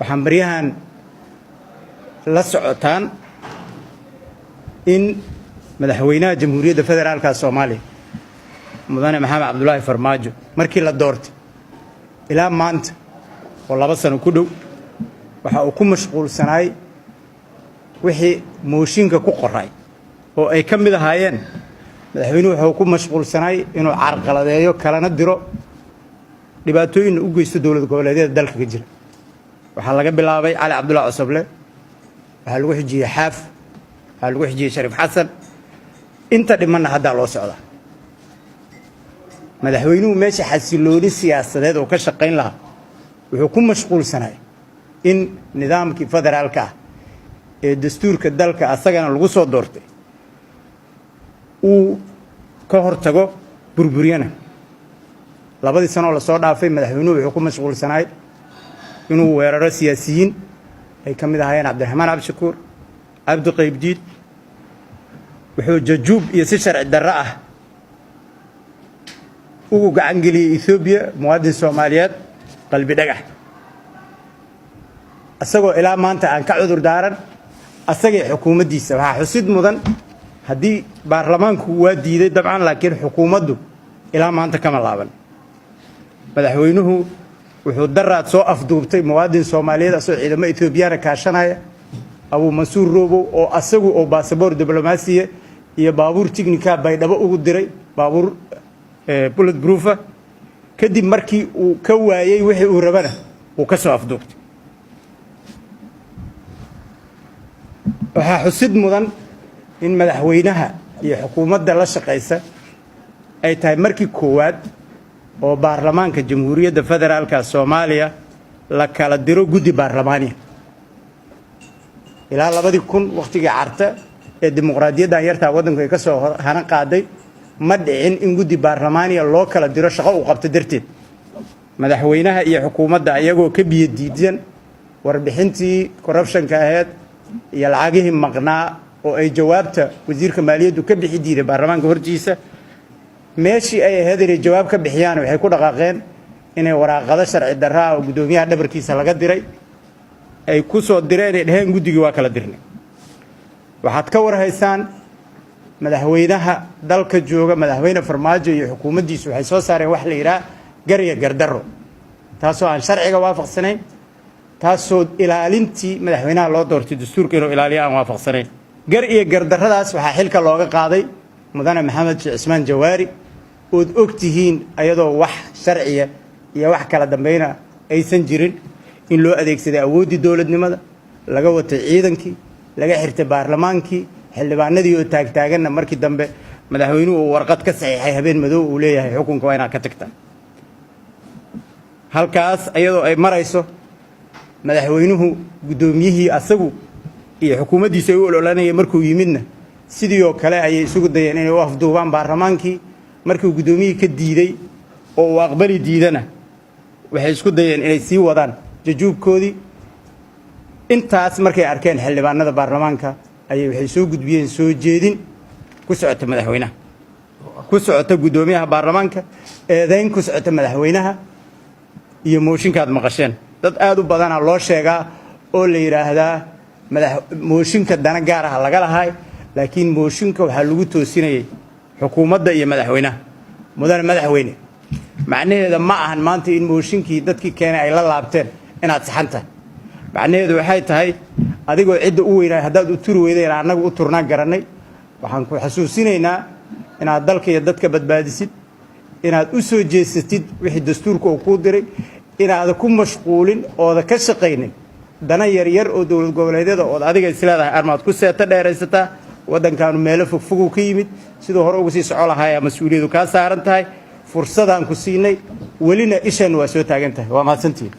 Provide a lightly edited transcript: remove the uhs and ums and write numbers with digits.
waxaan baryahan la socotaan in madaxweynaha jamhuuriyadda federaalka Soomaaliya mudane maxamed cabdullaahi farmaajo markii la doortay ilaa maanta oo 2 sano ku dhow waxa uu ku mashquulsanaay wixii mooshinka ku qoray oo ay ka mid ahaayeen madaxweynuhu waxa uu ku mashquulsanaay inuu carqaladeeyo kalena diro dhibaatooyin u geysto dawlad goboleedyada dalka ka jira waxa laga bilaabay cali cabdullaahi cusable waxa lagu xijiyay xaaf waxa lagu xijiyay shariif xasan inta dhimanna hadda loo socdaa madaxweynuhu meesha xasilooni siyaasadeed oo ka shaqayn lahaa wuxuu ku mashquulsanaay in nidaamkii federaalka ee dastuurka dalka asagana lagu soo doortay uu ka hortago burburiyana 2 sano la soo dhaafay madaxweynuhu wuxuu ku mashquulsanaay inuu weeraro siyaasiyiin ay ka mid ahaayeen cabdiraxmaan cabdishakuur cabdi qaybdiid wuxuu jajuub iyo si sharci darro ah ugu gacan geliyay Ethiopia muwaadin Soomaaliyeed qalbi dhagax asagoo ilaa maanta aan ka cudur daaran asagay xukuumaddiisa waxa xusid mudan haddii baarlamaanku waa diiday dabcan laakiin xukuumaddu ilaa maanta kama laaban madaxweynuhu wuxuu daraad soo afduubtay muwaadin Soomaaliyeed asoo ciidamada Ethiopiana kaashanaya Abu Mansuur Robo oo asagu oo baasaboor diblomaasiye iyo baabuur tignika baydhabo ugu diray baabuur bullet proof kadib markii uu ka waayay wixii uu rabana uu ka soo afduubtay waxa xusid mudan in madaxweynaha iyo xukuumadda la shaqeysa ay tahay markii koowaad oo baarlamaanka jamhuuriyadda federaalka Soomaaliya la kala diro guddi baarlamaaniya ilaa 2000 waqtigii carta ee dimuqraadiyadda yarta waddanku ay ka soo hana qaaday ma dhicin in guddi baarlamaaniya loo kala diro shaqo uu qabto darteed madaxweynaha iyo xukuumadda ayagoo ka biyo diidan warbixintii corruption-ka ahayd iyo lacagihii maqnaa oo ay jawaabta wasiirka maaliyaddu ka bixi diiday baarlamaanka hortiisa meeshii ay ahayd inay jawaab ka bixiyaan waxay ku dhaqaaqeen inay waraaqado sharci darro ah oo gudoomiyaha dhabarkiisa laga diray ay ku soo direen ay dhaheen guddigii waa kala dirnay waxaad ka warhaysaan madaxweynaha dalka jooga madaxweyne farmaajo iyo xukuumaddiisu waxay soo saareen wax la yiraahdo gar iyo gardarro taasoo aan sharciga waafaqsanayn taasoo ilaalintii madaxweynaha loo doortay dastuurka inuu ilaaliyo aan waafaqsanayn gar iyo gardarradaas waxaa xilka looga qaaday mudane maxamed cismaan jawaari ood ogtihiin ayadoo wax sharciya iyo wax kala dambayna aysan jirin in loo adeegsaday awooddii dowladnimada laga watay ciidankii laga xirtay baarlamaankii xildhibaanadii oo taagtaaganna markii dambe madaxweynuhu uu warqad ka saxiixay habeen madow uu leeyahay xukunka waa inaad ka tagtaan halkaas ayadoo ay marayso madaxweynuhu gudoomiyihii asagu iyo xukuumaddiisa ay u ololanayeen markuu yimidna sidii oo kale ayay isugu dayeen inay u afduubaan baarlamaankii markii gudoomiyihii ka diiday oo uu aqbali diidana waxay isku dayeen inay sii wadaan jajuubkoodii intaas markay arkeen xildhibaanada baarlamaanka ayay waxay soo gudbiyeen soo jeedin ku socota madaxweynaha ku socota gudoomiyaha baarlamaanka eedayn ku socota madaxweynaha iyo mooshinkaad maqasheen dad aad u badan loo sheegaa oo la yiraahdaa mooshinka dana gaar ah laga lahay laakiin mooshinka waxa lagu toosinayay xukuumadda iyo madaxweynaha mudane madaxweyne macnaheedu ma ahan maanta in mooshinkii dadkii keenay ay la laabteen inaad saxantahay macnaheedu waxay tahay adigoo cidda u weynaa haddaad u turi weydeen annagu u turnaan garanay waxaan ku xasuusinaynaa inaad dalka iyo dadka badbaadisid inaad u soo jeesatid wixii dastuurka uu kuu diray inaad ku mashquulin ooda ka shaqaynin dana yaryar oo dowlad goboleedyada oo adiga isleedahay armaad ku seeta dheeraysataa waddankaanu meelo fogfogu ka yimid sidoo hore uga sii soco lahaa mas'uuliyadu ka saaran tahay fursadaan ku siinay welina ishan waa soo taagan tahay waa mahadsantihiin